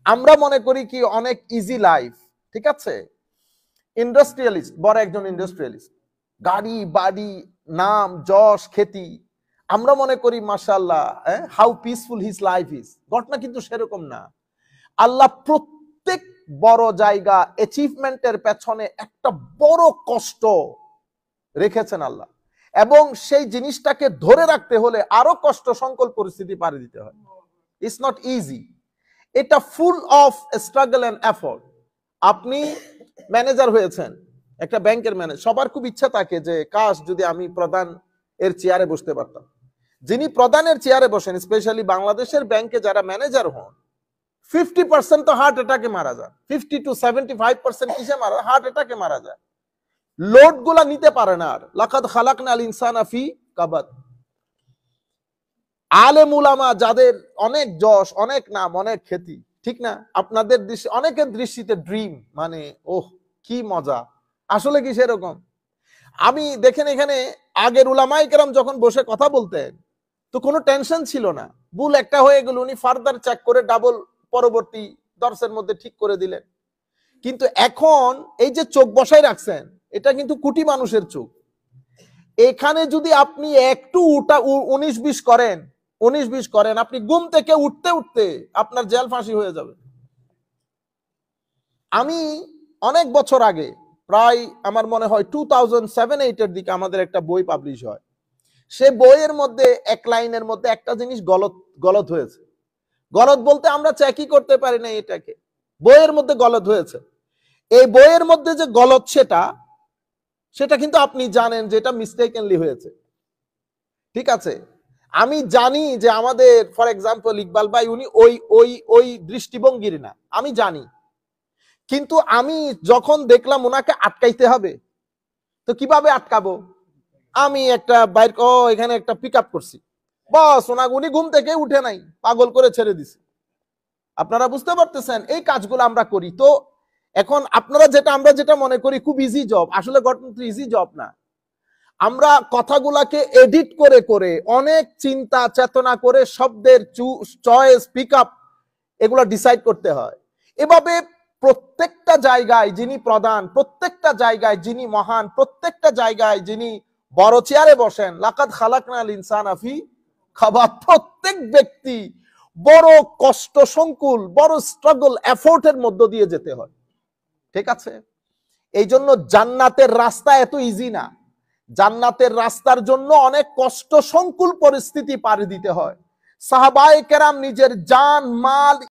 আমরা মনে করি কি অনেক ইজি লাইফ, ঠিক আছে। ইন্ডাস্ট্রিয়ালিস্ট, বড় একজন ইন্ডাস্ট্রিয়ালিস্ট, গাড়ি বাড়ি নাম যশ খ্যাতি, আমরা মনে করি মাশাআল্লাহ how peaceful his life is. ঘটনা কিন্তু সেরকম না। আল্লাহ প্রত্যেক বড় জায়গা অ্যাচিভমেন্টের পেছনে একটা বড় কষ্ট রেখেছেন আল্লাহ, এবং সেই জিনিসটাকে ধরে রাখতে হলে আরো কষ্ট সংকল পরিস্থিতি পাড়ি দিতে হয়। ইটস নট ইজি, এটা full of struggle and effort. আপনি ম্যানেজার হয়েছেন, একটা ব্যাংকের ম্যানেজার, সবার খুব ইচ্ছা থাকে যে কাশ যদি আমি প্রধান এর চেয়ারে বসতে পারতাম। যিনি প্রধানের চেয়ারে বসেন, স্পেশালি বাংলাদেশের ব্যাংকে যারা ম্যানেজার হন, 50% তো হার্ট অ্যাটাকে মারা যায়, 50 to 75% কিসে মারা, হার্ট অ্যাটাকে মারা যায়। লোড গুলা নিতে পারে না। আর লাকাদ খালাকনাল ইনসানা ফি কাবাদ। আলেম উলামা যাদের অনেক যশ, অনেক নাম, অনেক খ্যাতি, ঠিক না, আপনাদের দৃষ্টি, অনেকের দৃষ্টিতে ড্রিম মানে ওহ কি মজা, আসলে কি সেরকম? আমি দেখেন এখানে আগের উলামায়ে কেরাম যখন বসে কথা বলতেন তো কোনো টেনশন ছিল না। ভুল একটা হয়ে গেল, উনি ফার্দার চেক করে ডাবল পরবর্তী দর্শের মধ্যে ঠিক করে দিলেন। কিন্তু এখন এই যে চোখ বসাই রাখছেন, এটা কিন্তু কোটি মানুষের চোখ। এখানে যদি আপনি একটু 19-20 করেন, 19-20 করেন, আপনি ঘুম থেকে উঠতে উঠতে আপনার জেল ফাঁসি হয়ে যাবে। আমি অনেক বছর আগে, প্রায় আমার মনে হয় 2007-8 এর দিকে আমাদের একটা বই পাবলিশ হয়। সে বইয়ের মধ্যে এক লাইনের মধ্যে একটা জিনিস গলত হয়েছে। গলত বলতে আমরা চেকই করতে পারি না এটাকে, বইয়ের মধ্যে গলত হয়েছে। এই বইয়ের মধ্যে যে গলত সেটা কিন্তু আপনি জানেন যে এটা মিস্টেকেনলি হয়েছে, ঠিক আছে। আমি জানি যে আমাদের ফর এক্সাম্পল ইকবাল ভাই উনি ওই ওই ওই দৃষ্টিভঙ্গির না, আমি জানি। কিন্তু আমি যখন দেখলাম ওনাকে আটকাইতে হবে, তো কিভাবে আটকাবো? আমি একটা বাইক এখানে একটা পিক আপ করছি, বস উনি ঘুম থেকে উঠে নাই, পাগল করে ছেড়ে দিছে। আপনারা বুঝতে পারতেছেন এই কাজগুলো আমরা করি। তো এখন আমরা যেটা মনে করি খুব ইজি জব, আসলে ঘটনা ইজি জব না। আমরা কথাগুলাকে এডিট করে করে অনেক চিন্তা চেতনা করে শব্দের চয়েস পিক আপ এগুলো ডিসাইড করতে হয়। এভাবে প্রত্যেকটা জায়গায় যিনি প্রধান, প্রত্যেকটা জায়গায় যিনি মহান, প্রত্যেকটা জায়গায় যিনি বড় চেয়ারে বসেন, লাকাদ খালাকনাল ইনসানা ফি কাবাদ, প্রত্যেক ব্যক্তি বড় কষ্ট সংকুল, বড় স্ট্রাগল এফোর্টের মধ্য দিয়ে যেতে হয়, ঠিক আছে। এই জন্য জান্নাতের রাস্তা এত ইজি না। জান্নাতের রাস্তার জন্য অনেক কষ্ট সংকুল পরিস্থিতি পাড়ি দিতে হয়। সাহাবায়ে কেরাম নিজের জান মাল